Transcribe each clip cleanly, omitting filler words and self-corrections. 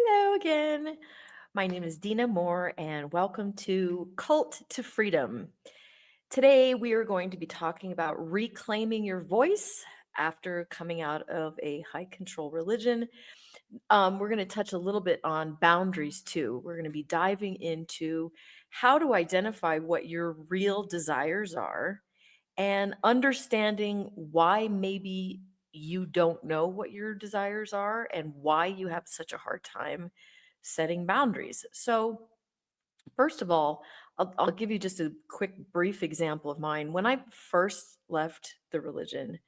Hello again. My name is Dina Moore, and welcome to Cult to Freedom. Today, we are going to be talking about reclaiming your voice after coming out of a high control religion. We're going to touch a little bit on boundaries too. We're going to be diving into how to identify what your real desires are and understanding why maybe you don't know what your desires are and why you have such a hard time setting boundaries. So, first of all, I'll give you just a quick, brief example of mine. When I first left the religion,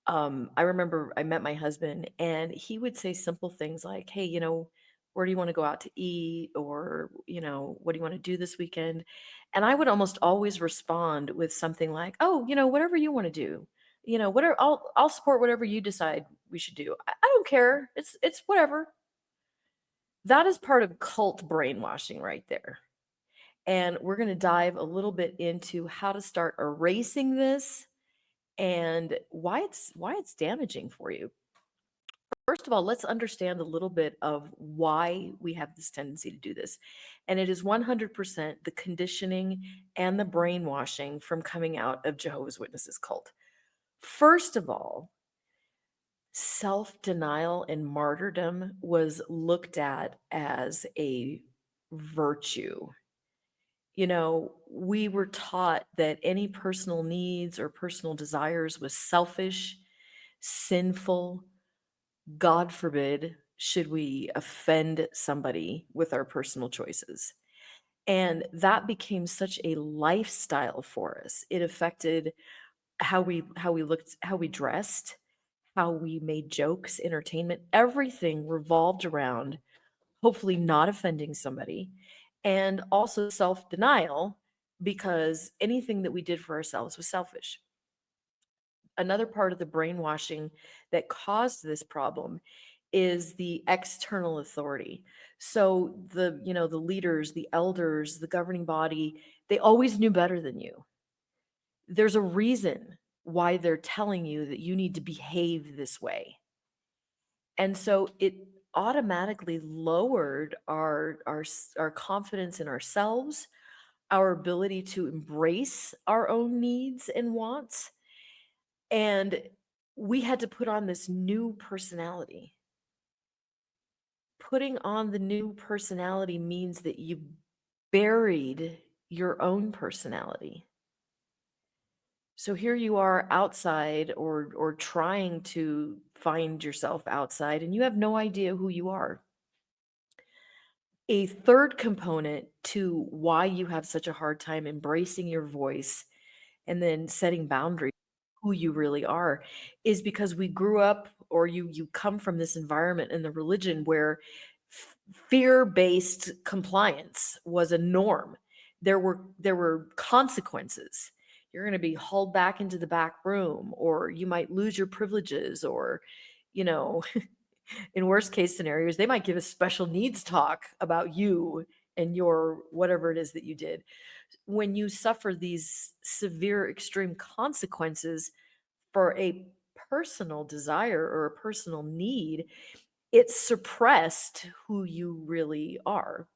I remember I met my husband and he would say simple things like, "Hey, where do you want to go out to eat?" Or, "What do you want to do this weekend?" And I would almost always respond with something like, "Oh, whatever you want to do. Whatever I'll support whatever you decide we should do. I don't care. It's whatever." That is part of cult brainwashing right there. And we're going to dive a little bit into how to start erasing this and why it's damaging for you. First of all, let's understand a little bit of why we have this tendency to do this. And it is 100% the conditioning and the brainwashing from coming out of Jehovah's Witnesses cult. First of all, self denial and martyrdom was looked at as a virtue. We were taught that any personal needs or personal desires was selfish, sinful. God forbid, should we offend somebody with our personal choices. And that became such a lifestyle for us. It affected how we looked, how we dressed, how we made jokes, entertainment, everything revolved around hopefully not offending somebody and also self-denial because anything that we did for ourselves was selfish. Another part of the brainwashing that caused this problem is the external authority. So the leaders, the elders, the governing body, they always knew better than you. There's a reason why they're telling you that you need to behave this way. And so it automatically lowered our confidence in ourselves, our ability to embrace our own needs and wants, and we had to put on this new personality. Putting on the new personality means that you buried your own personality. So here you are outside or trying to find yourself outside and you have no idea who you are. A third component to why you have such a hard time embracing your voice and then setting boundaries who you really are is because we grew up or you come from this environment in the religion where fear-based compliance was a norm. There were consequences. You're going to be hauled back into the back room, or you might lose your privileges, or you know in worst case scenarios they might give a special needs talk about you and your whatever it is that you did. When you suffer these severe extreme consequences for a personal desire or a personal need, it suppressed who you really are.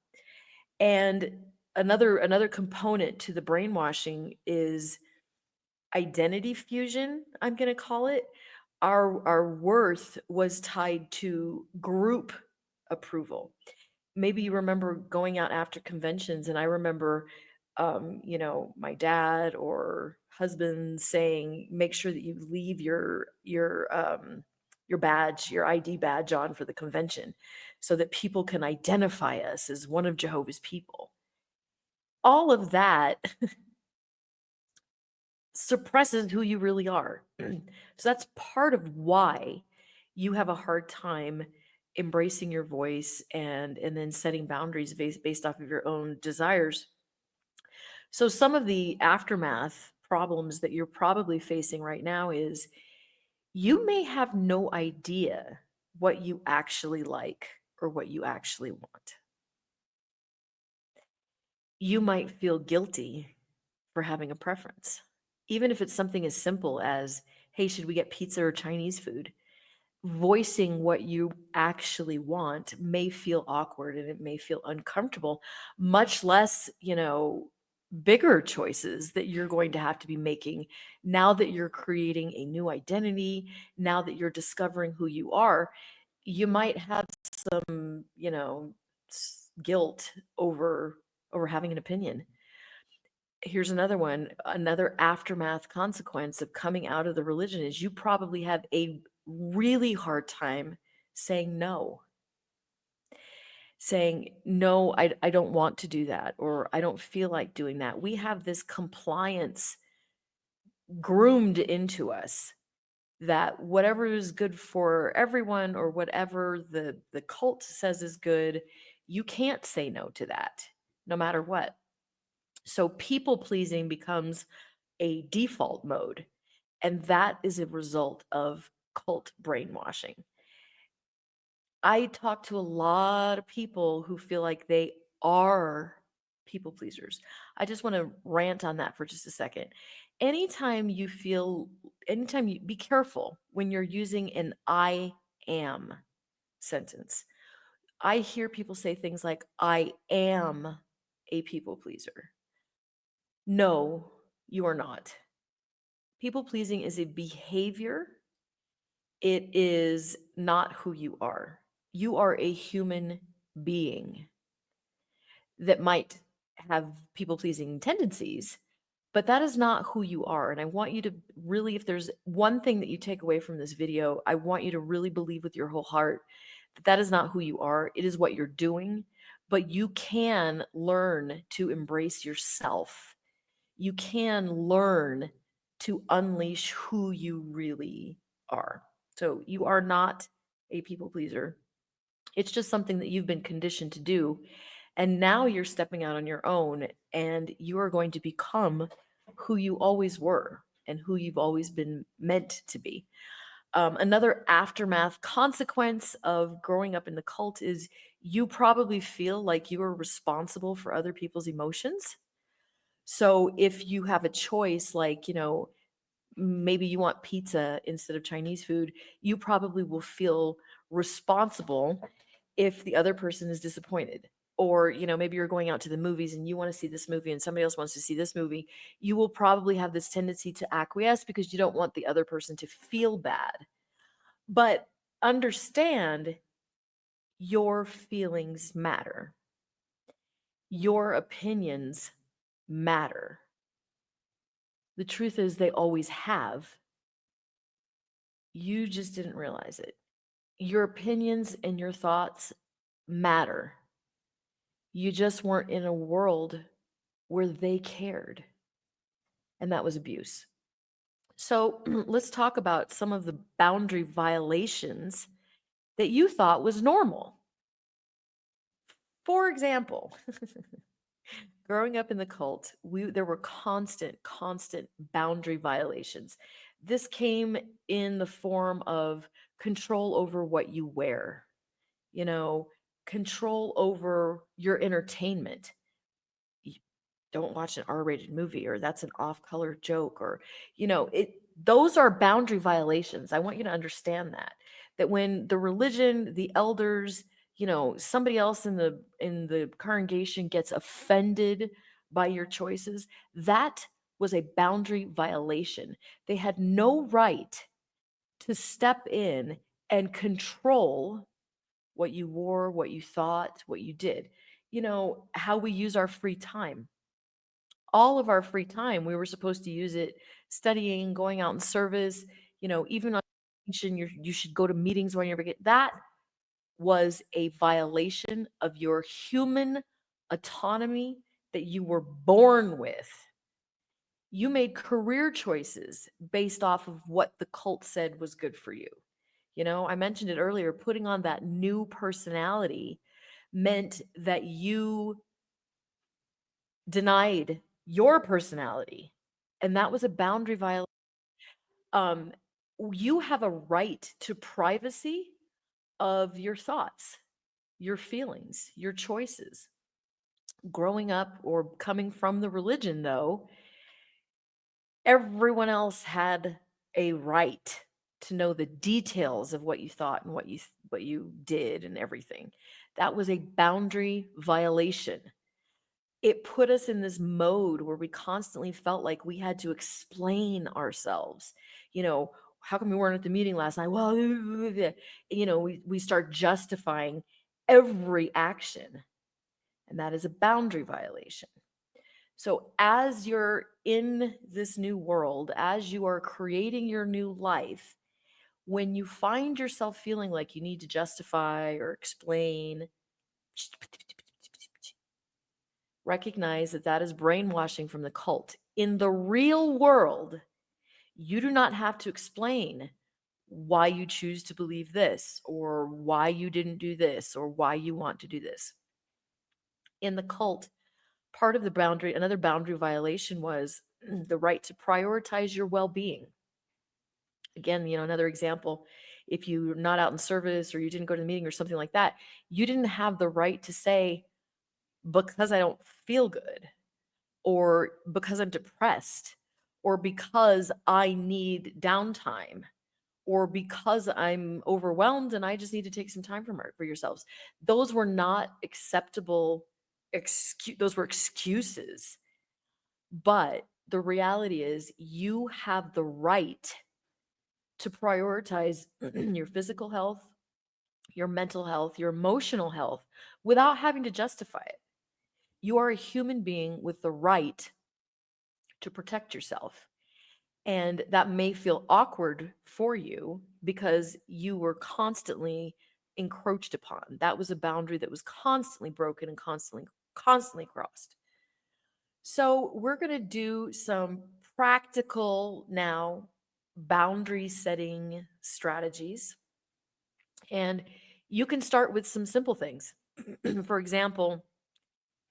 And another component to the brainwashing is identity fusion, I'm going to call it. Our worth was tied to group approval. Maybe you remember going out after conventions, and I remember my dad or husband saying, make sure that you leave your badge, your ID badge on for the convention so that people can identify us as one of Jehovah's people. All of that suppresses who you really are. So that's part of why you have a hard time embracing your voice and then setting boundaries based off of your own desires. So some of the aftermath problems that you're probably facing right now is you may have no idea what you actually like or what you actually want. You might feel guilty for having a preference, even if it's something as simple as, hey, should we get pizza or Chinese food? voicing what you actually want may feel awkward and it may feel uncomfortable, much less, bigger choices that you're going to have to be making now that you're creating a new identity, now that you're discovering who you are. You might have some, guilt over having an opinion. Here's another one. Another aftermath consequence of coming out of the religion is you probably have a really hard time saying no. Saying, no, I don't want to do that, or I don't feel like doing that. We have this compliance groomed into us that whatever is good for everyone or whatever the cult says is good, you can't say no to that, no matter what. So people pleasing becomes a default mode. And that is a result of cult brainwashing. I talk to a lot of people who feel like they are people pleasers. I just want to rant on that for just a second. Anytime you feel, anytime you be careful when you're using an I am sentence. I hear people say things like, I am a people pleaser. No, you are not. People pleasing is a behavior, it is not who you are. You are a human being that might have people pleasing tendencies, but that is not who you are. And I want you to really, if there's one thing that you take away from this video, I want you to really believe with your whole heart that that is not who you are. It is what you're doing, but you can learn to embrace yourself. You can learn to unleash who you really are. So you are not a people pleaser. It's just something that you've been conditioned to do. And now you're stepping out on your own and you are going to become who you always were and who you've always been meant to be. Another aftermath consequence of growing up in the cult is you probably feel like you are responsible for other people's emotions. So if you have a choice, like, maybe you want pizza instead of Chinese food, you probably will feel responsible if the other person is disappointed. Or, maybe you're going out to the movies and you want to see this movie and somebody else wants to see this movie. You will probably have this tendency to acquiesce because you don't want the other person to feel bad. But understand your feelings matter, your opinions matter. The truth is, they always have. You just didn't realize it. Your opinions and your thoughts matter. You just weren't in a world where they cared, and that was abuse. So let's talk about some of the boundary violations that you thought was normal. For example, growing up in the cult, there were constant boundary violations. This came in the form of control over what you wear, you know, control over your entertainment. You don't watch an R-rated movie, or that's an off-color joke, or it those are boundary violations. I want you to understand that when the religion, the elders, somebody else in the congregation gets offended by your choices, that was a boundary violation. They had no right to step in and control what you wore, what you thought, what you did. How we use our free time. All of our free time, we were supposed to use it studying, going out in service, even on vacation, you should go to meetings when you're that was a violation of your human autonomy that you were born with. You made career choices based off of what the cult said was good for you. I mentioned it earlier, putting on that new personality meant that you denied your personality. And that was a boundary violation. Um, you have a right to privacy of your thoughts, your feelings, your choices. Growing up or coming from the religion, though, everyone else had a right to know the details of what you thought and what you did and everything. That was a boundary violation. It put us in this mode where we constantly felt like we had to explain ourselves. You know, how come we weren't at the meeting last night? Well, we start justifying every action, and that is a boundary violation. So, as you're in this new world, as you are creating your new life, when you find yourself feeling like you need to justify or explain, recognize that that is brainwashing from the cult. In the real world, you do not have to explain why you choose to believe this, or why you didn't do this, or why you want to do this. In the cult, part of the boundary, another boundary violation was the right to prioritize your well being. Again, another example, if you're not out in service or you didn't go to the meeting or something like that, you didn't have the right to say, because I don't feel good, or because I'm depressed, or because I need downtime, or because I'm overwhelmed and I just need to take some time for yourselves. Those were not acceptable those were excuses. But the reality is you have the right to prioritize your physical health, your mental health, your emotional health without having to justify it. You are a human being with the right to protect yourself. And that may feel awkward for you because you were constantly encroached upon. That was a boundary that was constantly broken and constantly crossed. So, we're going to do some practical now boundary setting strategies. And you can start with some simple things. For example,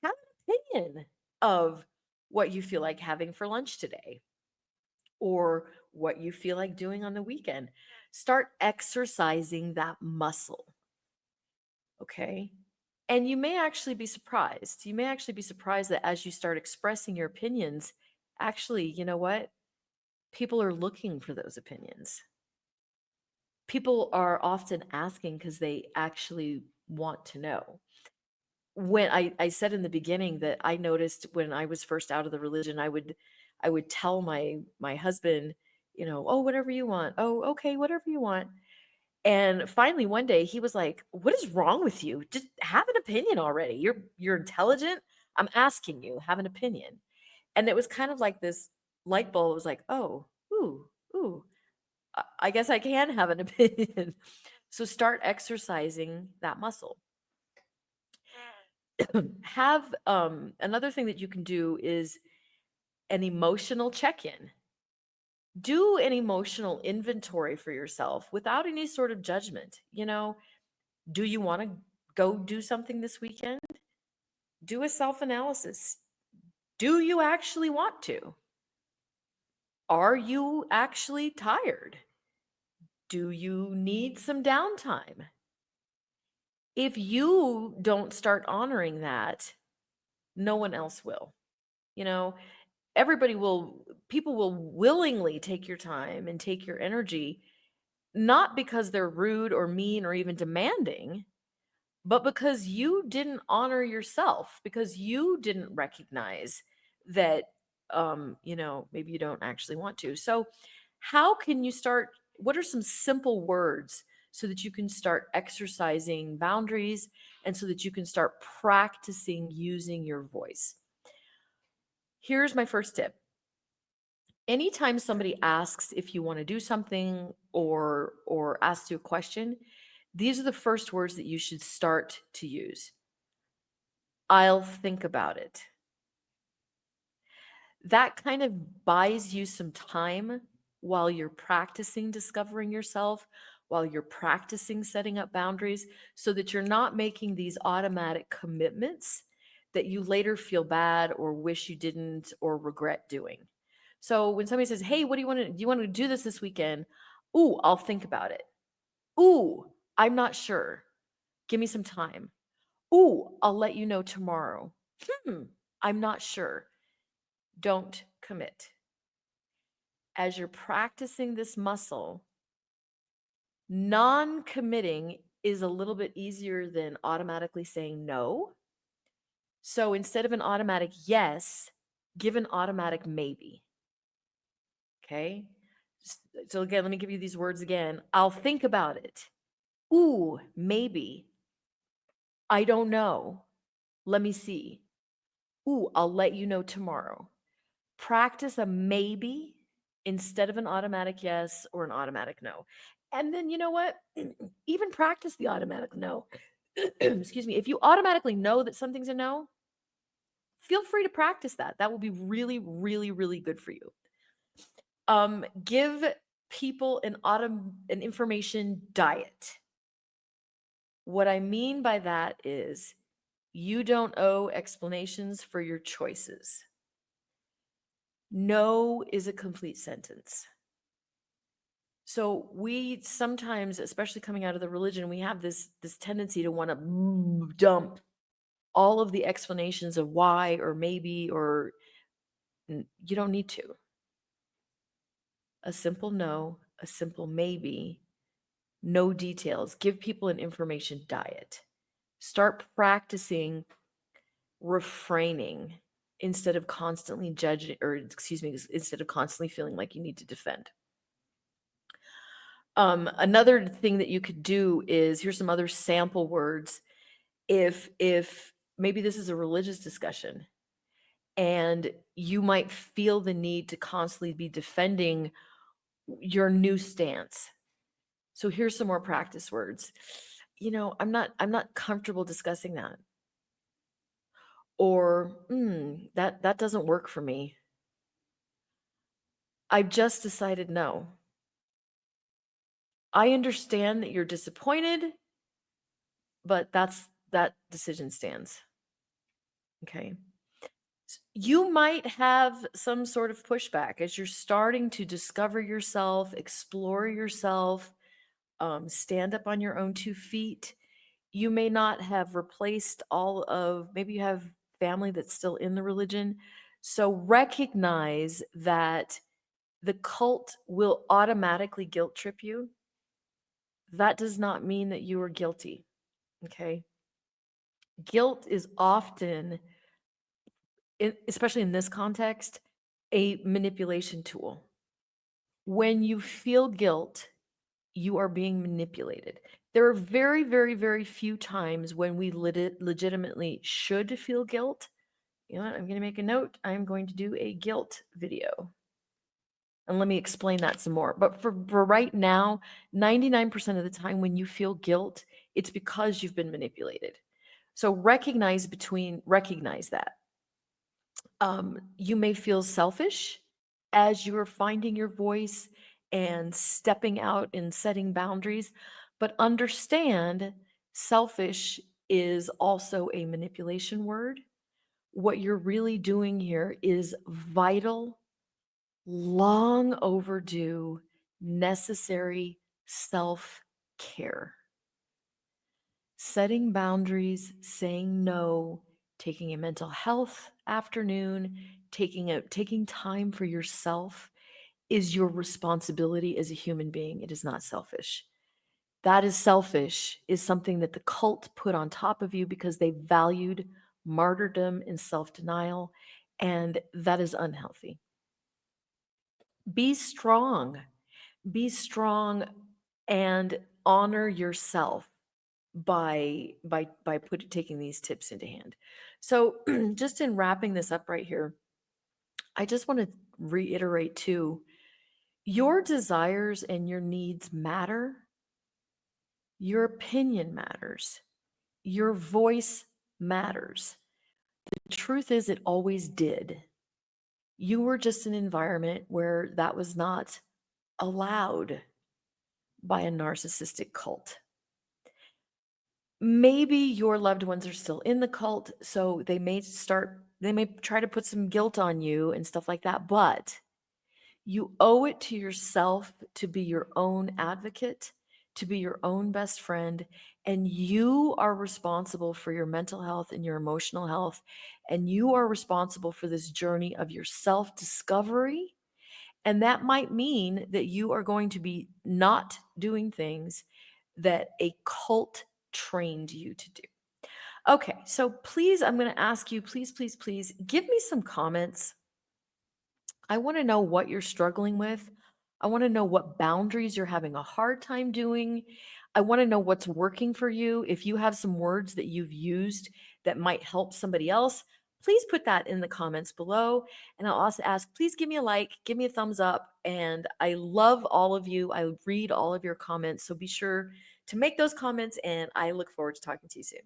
have an opinion of what you feel like having for lunch today, or what you feel like doing on the weekend. Start exercising that muscle. Okay. And you may actually be surprised. You may actually be surprised that as you start expressing your opinions, actually, you know what? People are looking for those opinions. People are often asking because they actually want to know. When I said in the beginning that I noticed when I was first out of the religion, I would tell my husband, oh, whatever you want. Oh, okay, whatever you want. And finally one day he was like, "What is wrong with you? Just have an opinion already. You're intelligent. I'm asking you, have an opinion." And it was kind of like this light bulb. It was like, "Oh, ooh, I guess I can have an opinion." So start exercising that muscle. Have another thing that you can do is an emotional check-in. Do an emotional inventory for yourself without any sort of judgment. Do you want to go do something this weekend? Do a self-analysis. Do you actually want to? Are you actually tired? Do you need some downtime? If you don't start honoring that, no one else will. You know, people will willingly take your time and take your energy, not because they're rude or mean or even demanding, but because you didn't honor yourself, because you didn't recognize that, maybe you don't actually want to. So, how can you start? What are some simple words so that you can start exercising boundaries and so that you can start practicing using your voice? Here's my first tip. Anytime somebody asks if you want to do something or asks you a question, these are the first words that you should start to use. I'll think about it. That kind of buys you some time while you're practicing discovering yourself, while you're practicing setting up boundaries, so that you're not making these automatic commitments that you later feel bad or wish you didn't or regret doing. So when somebody says, "Hey, what do you want to do this weekend?" "Ooh, I'll think about it." "Ooh, I'm not sure. Give me some time." "Ooh, I'll let you know tomorrow." I'm not sure. Don't commit. As you're practicing this muscle, Non-committing is a little bit easier than automatically saying no. So instead of an automatic yes, give an automatic maybe. Okay. So again, let me give you these words again. I'll think about it. Ooh, maybe. I don't know. Let me see. Ooh, I'll let you know tomorrow. Practice a maybe instead of an automatic yes or an automatic no. And then you know what? Even practice the automatic no. Excuse me. If you automatically know that something's a no, feel free to practice that. That will be really, really, really good for you. Give people an information diet. What I mean by that is you don't owe explanations for your choices. No is a complete sentence. So we sometimes, especially coming out of the religion, we have this tendency to want to dump all of the explanations of why or maybe or you don't need to. A simple no, a simple maybe, no details. Give people an information diet. Start practicing refraining instead of constantly judging, or excuse me, instead of constantly feeling like you need to defend. Another thing that you could do is here's some other sample words. If maybe this is a religious discussion and you might feel the need to constantly be defending your new stance. So here's some more practice words. I'm not comfortable discussing that. Or that doesn't work for me. I've just decided no. I understand that you're disappointed, but that decision stands. Okay. You might have some sort of pushback as you're starting to discover yourself, explore yourself, stand up on your own 2 feet. You may not have replaced maybe you have family that's still in the religion. So recognize that the cult will automatically guilt trip you. That does not mean that you are guilty. Okay. Guilt is often, especially in this context, a manipulation tool. When you feel guilt, you are being manipulated. There are very, very, very few times when we legitimately should feel guilt. You know what? I'm going to make a note. I'm going to do a guilt video. And let me explain that some more. But for right now, 99% of the time when you feel guilt, it's because you've been manipulated. So recognize that. You may feel selfish as you are finding your voice and stepping out and setting boundaries, but understand selfish is also a manipulation word. What you're really doing here is vital, long overdue, necessary self care. Setting boundaries, saying no, taking a mental health afternoon, taking time for yourself is your responsibility as a human being. It is not selfish. That is selfish is something that the cult put on top of you because they valued martyrdom and self-denial, and that is unhealthy. Be strong. Be strong and honor yourself by taking these tips into hand. So just in wrapping this up right here, I just want to reiterate too, your desires and your needs matter. Your opinion matters. Your voice matters. The truth is it always did. You were just an environment where that was not allowed by a narcissistic cult. Maybe your loved ones are still in the cult, so they may try to put some guilt on you and stuff like that, but you owe it to yourself to be your own advocate, to be your own best friend, and you are responsible for your mental health and your emotional health, and you are responsible for this journey of your self-discovery And that might mean that you are going to be not doing things that a cult trained you to do. Okay, so please, I'm going to ask you, please, please, please give me some comments. I want to know what you're struggling with. I want to know what boundaries you're having a hard time doing. I want to know what's working for you. If you have some words that you've used that might help somebody else, please put that in the comments below. And I'll also ask, please give me a like, give me a thumbs up. And I love all of you. I read all of your comments. So be sure to make those comments, and I look forward to talking to you soon.